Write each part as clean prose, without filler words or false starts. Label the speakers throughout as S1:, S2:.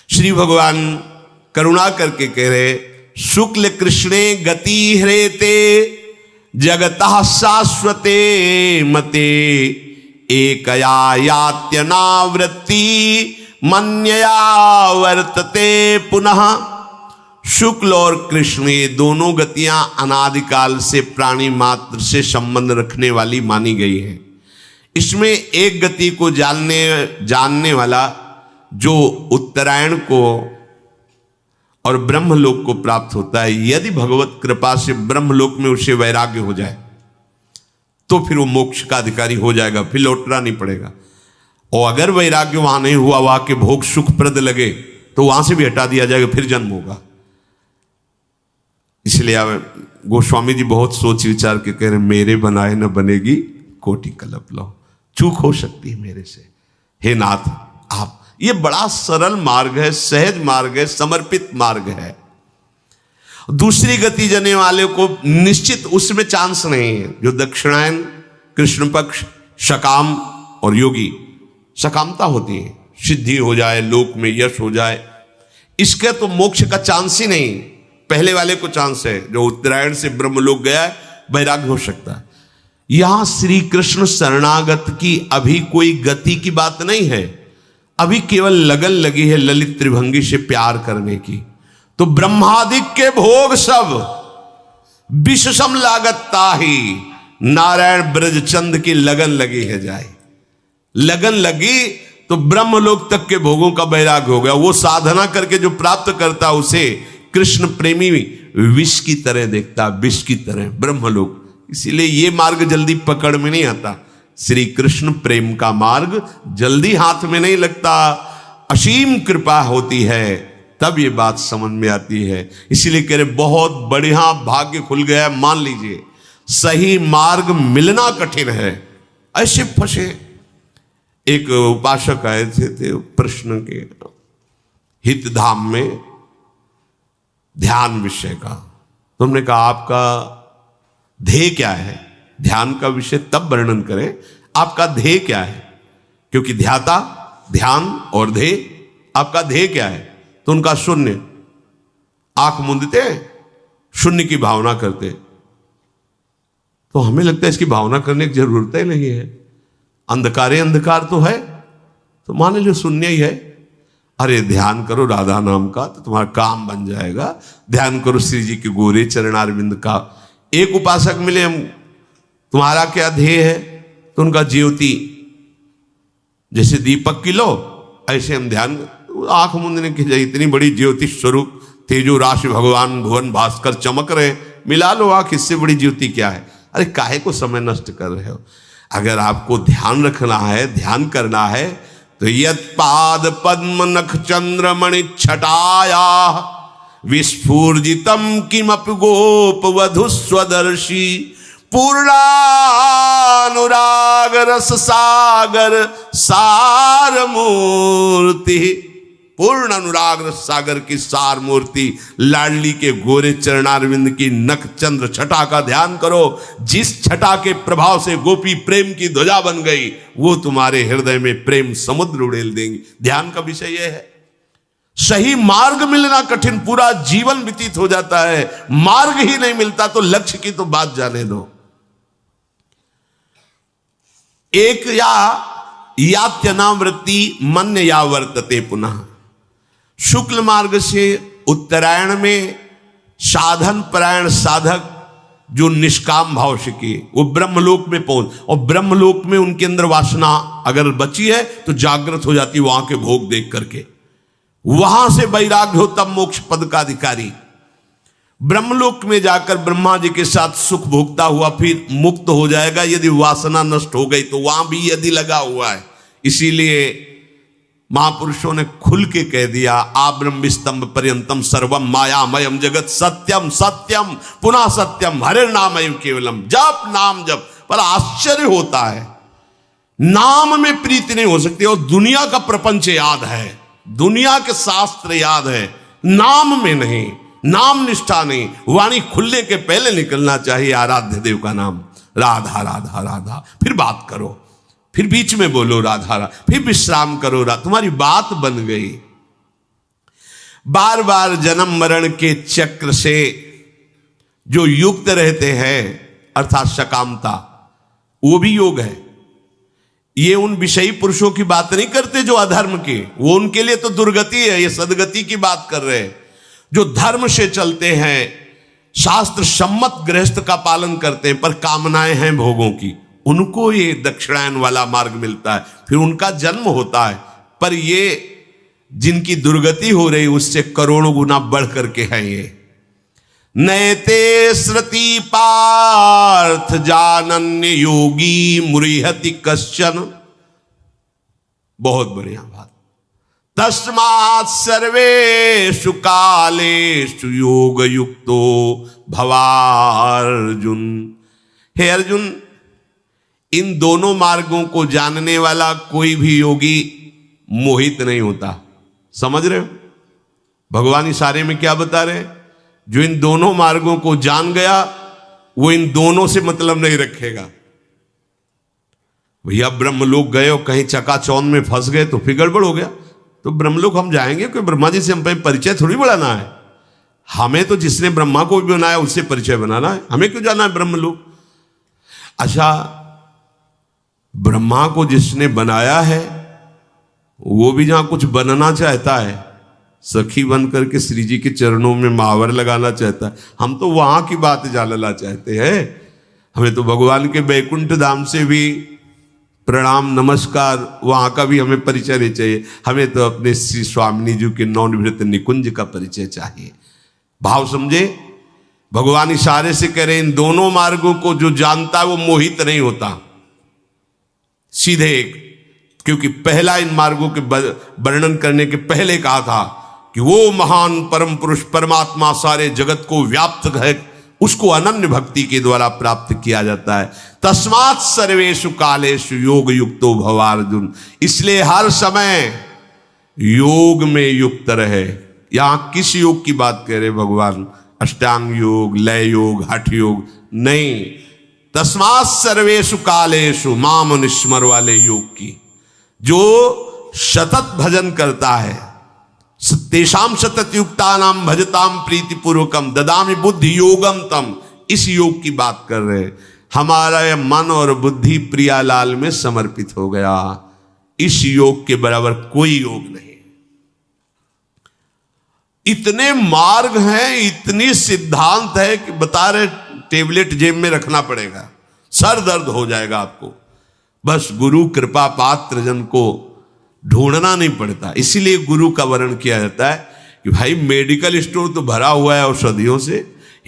S1: श्री भगवान करुणा करके कह रहे, शुक्ल कृष्णे गति ह्रेते जगतः शाश्वते मते एकया यात्यनावृत्ति मन्यया वर्तते पुनः। शुक्ल और कृष्ण ये दोनों गतियां अनादिकाल से प्राणी मात्र से संबंध रखने वाली मानी गई है। इसमें एक गति को जानने वाला जो उत्तरायण को और ब्रह्मलोक को प्राप्त होता है, यदि भगवत कृपा से ब्रह्मलोक में उसे वैराग्य हो जाए तो फिर वो मोक्ष का अधिकारी हो जाएगा, फिर लौटना नहीं पड़ेगा। और अगर वैराग्य वहां नहीं हुआ, वहां के भोग सुखप्रद लगे तो वहां से भी हटा दिया जाएगा, फिर जन्म होगा। इसलिए गोस्वामी जी बहुत सोच विचार के कह रहे, मेरे बनाए न बनेगी कोटि कल्प लो, चूक हो सकती है मेरे से, हे नाथ आप। ये बड़ा सरल मार्ग है, सहज मार्ग है, समर्पित मार्ग है। दूसरी गति जाने वाले को निश्चित उसमें चांस नहीं है। जो दक्षिणायन, कृष्ण पक्ष, सकाम और योगी, सकामता होती है, सिद्धि हो जाए, लोक में यश हो जाए, इसके तो मोक्ष का चांस ही नहीं। पहले वाले को चांस है, जो उत्तरायण से ब्रह्मलोक गया है, वैराग्य हो सकता है। यहां श्री कृष्ण शरणागत की अभी कोई गति की बात नहीं है, अभी केवल लगन लगी है ललित त्रिभंगी से प्यार करने की। तो ब्रह्मादिक के भोग सब विष सम लागता ही, नारायण ब्रजचंद की लगन लगी है जाए। लगन लगी तो ब्रह्मलोक तक के भोगों का वैराग्य हो गया। वो साधना करके जो प्राप्त करता उसे कृष्ण प्रेमी विष की तरह देखता, विष की तरह ब्रह्मलोक। इसीलिए ये मार्ग जल्दी पकड़ में नहीं आता। श्री कृष्ण प्रेम का मार्ग जल्दी हाथ में नहीं लगता, असीम कृपा होती है तब ये बात समझ में आती है। इसीलिए कह रहे बहुत बढ़िया भाग्य खुल गया। मान लीजिए सही मार्ग मिलना कठिन है, ऐसे फंसे। एक उपासक आए थे प्रश्न के हित धाम में ध्यान विषय का। तो हमने कहा आपका ध्येय क्या है? ध्यान का विषय तब वर्णन करें, आपका ध्येय क्या है? क्योंकि ध्याता, ध्यान और ध्येय, आपका ध्येय क्या है? तो उनका शून्य। आंख मूंदते शून्य की भावना करते। तो हमें लगता है इसकी भावना करने की जरूरत ही नहीं है, अंधकार अंधकार तो है, तो मान लो शून्य ही है। अरे ध्यान करो राधा नाम का तो तुम्हारा काम बन जाएगा। ध्यान करो श्री जी के गोरे चरणारविंद का। एक उपासक मिले, हम तुम्हारा क्या ध्येय है? तो उनका ज्योति, जैसे दीपक की लो ऐसे हम ध्यान। आंख मूंदने की जाए, इतनी बड़ी ज्योति स्वरूप तेजो राशि भगवान भुवन भास्कर चमक रहे, मिला लो आंख, इससे बड़ी ज्योति क्या है? अरे काहे को समय नष्ट कर रहे हो? अगर आपको ध्यान रखना है, ध्यान करना है, तो यत् पाद पद्म नख चंद्र मणि छटाया विस्फूर्जितम किमपि गोप वधु स्वदर्शी पूर्णानुराग रस सागर सार मूर्ति। पूर्ण अनुराग रस सागर की सार मूर्ति लाडली के गोरे चरणारविंद की नख चंद्र छटा का ध्यान करो। जिस छटा के प्रभाव से गोपी प्रेम की ध्वजा बन गई, वो तुम्हारे हृदय में प्रेम समुद्र उड़ेल देंगी। ध्यान का विषय यह है। सही मार्ग मिलना कठिन, पूरा जीवन व्यतीत हो जाता है, मार्ग ही नहीं मिलता तो लक्ष्य की तो बात जाने दो। एक यात्यनावृत्ति मन्य या वर्तते पुनः। शुक्ल मार्ग से उत्तरायण में साधन परायण साधक जो निष्काम भाव से किए, वो ब्रह्मलोक में पहुंच, और ब्रह्मलोक में उनके अंदर वासना अगर बची है तो जागृत हो जाती, वहां के भोग देख करके। वहां से वैराग्य हो तब मोक्ष पद का अधिकारी। ब्रह्मलोक में जाकर ब्रह्मा जी के साथ सुख भोगता हुआ फिर मुक्त हो जाएगा, यदि वासना नष्ट हो गई तो। वहां भी यदि लगा हुआ है, इसीलिए महापुरुषों ने खुल के कह दिया, आ ब्रह्म स्तंभ पर्यंतम सर्वम मायामयम जगत सत्यम सत्यम पुनः सत्यम हरे नामयम केवलम। जप नाम जप। पर आश्चर्य होता है, नाम में प्रीति नहीं हो सकती, और दुनिया का प्रपंच याद है, दुनिया के शास्त्र याद है, नाम में नहीं, नाम निष्ठा नहीं। वाणी खुलने के पहले निकलना चाहिए आराध्य देव का नाम, राधा राधा राधा। फिर बात करो, फिर बीच में बोलो राधा राधा, फिर विश्राम करो राधा, तुम्हारी बात बन गई। बार बार जन्म मरण के चक्र से जो युक्त रहते हैं अर्थात सकामता, वो भी योग है। ये उन विषयी पुरुषों की बात नहीं करते जो अधर्म के, वो उनके लिए तो दुर्गति है। ये सदगति की बात कर रहे हैं। जो धर्म से चलते हैं, शास्त्र सम्मत गृहस्थ का पालन करते हैं, पर कामनाएं हैं भोगों की, उनको ये दक्षिणायन वाला मार्ग मिलता है, फिर उनका जन्म होता है। पर ये जिनकी दुर्गति हो रही उससे करोड़ों गुना बढ़ करके है ये। नैते श्रुति पार्थ जानन्य योगी मुरिहति कश्चन। बहुत बढ़िया बात। तस्मात् सर्वेषु कालेषु योग युक्तो भवार्जुन। हे अर्जुन, इन दोनों मार्गों को जानने वाला कोई भी योगी मोहित नहीं होता। समझ रहे हो? भगवान इशारे में क्या बता रहे हैं? जो इन दोनों मार्गों को जान गया वो इन दोनों से मतलब नहीं रखेगा। भैया ब्रह्मलोक गए और कहीं चकाचौंध में फंस गए तो फिर गड़बड़ हो गया। तो ब्रह्मलोक हम जाएंगे, कोई ब्रह्मा जी से हम पे परिचय थोड़ी बढ़ाना है। हमें तो जिसने ब्रह्मा को भी बनाया उससे परिचय बनाना है। हमें क्यों जाना है ब्रह्मलोक? अच्छा, ब्रह्मा को जिसने बनाया है वो भी जहां कुछ बनना चाहता है, सखी बन करके श्री जी के चरणों में महावर लगाना चाहता है। हम तो वहां की बात जानना चाहते हैं। हमें तो भगवान के बैकुंठ धाम से भी प्रणाम नमस्कार, वहां का भी हमें परिचय नहीं चाहिए। हमें तो अपने श्री स्वामिनी जी के नवनिवृत्त निकुंज का परिचय चाहिए। भाव समझे? भगवान इशारे से कह रहे इन दोनों मार्गों को जो जानता है वो मोहित नहीं होता। सीधे एक, क्योंकि पहला इन मार्गों के वर्णन करने के पहले कहा था कि वो महान परम पुरुष परमात्मा सारे जगत को व्याप्त है, उसको अनन्य भक्ति के द्वारा प्राप्त किया जाता है। तस्मात् सर्वेषु कालेषु योग युक्तो भवार्जुन। इसलिए हर समय योग में युक्त रहे। यहां किस योग की बात कह रहे भगवान? अष्टांग योग, लय योग, हठ योग नहीं। तस्मात् सर्वेषु कालेषु माम निस्मर वाले योग की। जो सतत भजन करता है, तेषाम सतत युक्ता नाम भजताम प्रीति पूर्वकम ददामि बुद्धि योगम तम। इस योग की बात कर रहे हैं। हमारा यह मन और बुद्धि प्रियालाल में समर्पित हो गया। इस योग के बराबर कोई योग नहीं। इतने मार्ग हैं, इतनी सिद्धांत है कि बता रहे टेबलेट जेब में रखना पड़ेगा, सर दर्द हो जाएगा आपको। बस गुरु कृपा पात्र जन को ढूंढना नहीं पड़ता। इसीलिए गुरु का वर्णन किया जाता है कि भाई मेडिकल स्टोर तो भरा हुआ है औषधियों से।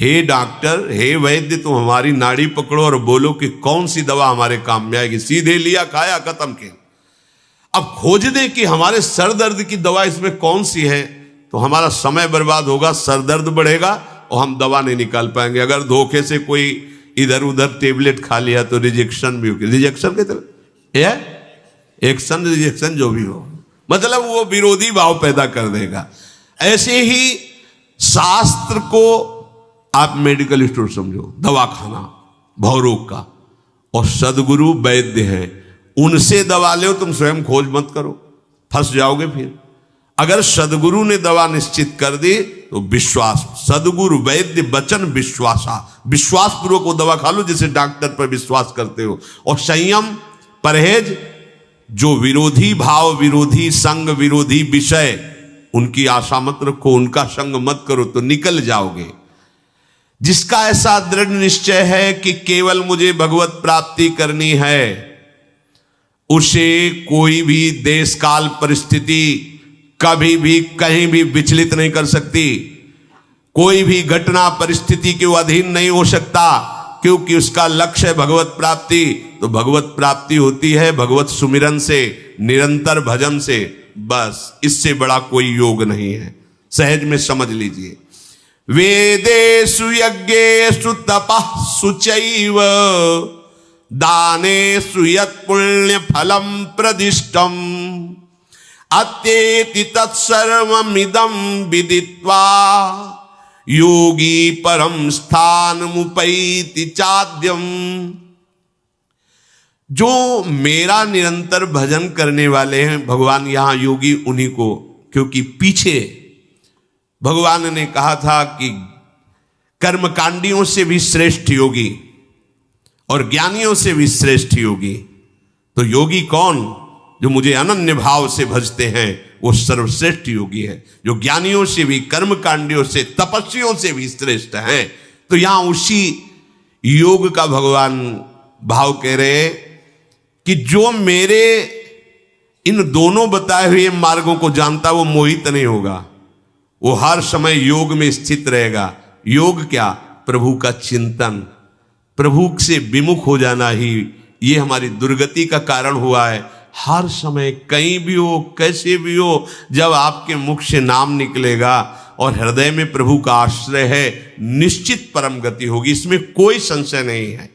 S1: हे डॉक्टर, हे वैद्य, तुम हमारी नाड़ी पकड़ो और बोलो कि कौन सी दवा हमारे काम में आएगी। सीधे लिया, खाया, खत्म के। अब खोज दें कि हमारे सर दर्द की दवा इसमें कौन सी है, तो हमारा समय बर्बाद होगा, सर दर्द बढ़ेगा और हम दवा नहीं निकाल पाएंगे। अगर धोखे से कोई इधर उधर टेबलेट खा लिया तो रिजेक्शन भी होगी। रिजेक्शन के तरह एक्शन रिजेक्शन जो भी हो, मतलब वो विरोधी भाव पैदा कर देगा। ऐसे ही शास्त्र को आप मेडिकल स्टोर समझो, दवा खाना भवरोग का, और सदगुरु वैद्य हैं, उनसे दवा लो। तुम स्वयं खोज मत करो, फंस जाओगे। फिर अगर सदगुरु ने दवा निश्चित कर दी तो विश्वास, सदगुरु वैद्य वचन विश्वासा, विश्वास पूर्वक वो दवा खा लो जैसे डॉक्टर पर विश्वास करते हो। और संयम, परहेज, जो विरोधी भाव, विरोधी संग, विरोधी विषय, उनकी आशा मत रखो, उनका संग मत करो तो निकल जाओगे। जिसका ऐसा दृढ़ निश्चय है कि केवल मुझे भगवत प्राप्ति करनी है, उसे कोई भी देश काल परिस्थिति कभी भी कहीं भी विचलित नहीं कर सकती। कोई भी घटना परिस्थिति के अधीन नहीं हो सकता, क्योंकि उसका लक्ष्य है भगवत प्राप्ति। तो भगवत प्राप्ति होती है भगवत सुमिरन से, निरंतर भजन से। बस इससे बड़ा कोई योग नहीं है। सहज में समझ लीजिए। वेदेषु यज्ञेषु तपः शुचैव दानेषु यत् पुण्य फलम प्रदिष्टम अत्येति तत्सर्वमिदं विदित्वा योगी परम स्थानमुपैति चाद्यम। जो मेरा निरंतर भजन करने वाले हैं, भगवान यहां योगी उन्हीं को, क्योंकि पीछे भगवान ने कहा था कि कर्मकांडियों से भी श्रेष्ठ योगी और ज्ञानियों से भी श्रेष्ठ योगी। तो योगी कौन? जो मुझे अनन्य भाव से भजते हैं वो सर्वश्रेष्ठ योगी है, जो ज्ञानियों से भी, कर्मकांडियों से, तपस्वियों से भी श्रेष्ठ हैं। तो यहां उसी योग का भगवान भाव कह रहे कि जो मेरे इन दोनों बताए हुए मार्गों को जानता वो मोहित नहीं होगा, वो हर समय योग में स्थित रहेगा। योग क्या? प्रभु का चिंतन, प्रभु से विमुख हो जाना ही ये हमारी दुर्गति का कारण हुआ है। हर समय कहीं भी हो, कैसे भी हो, जब आपके मुख से नाम निकलेगा और हृदय में प्रभु का आश्रय है, निश्चित परम गति होगी, इसमें कोई संशय नहीं है।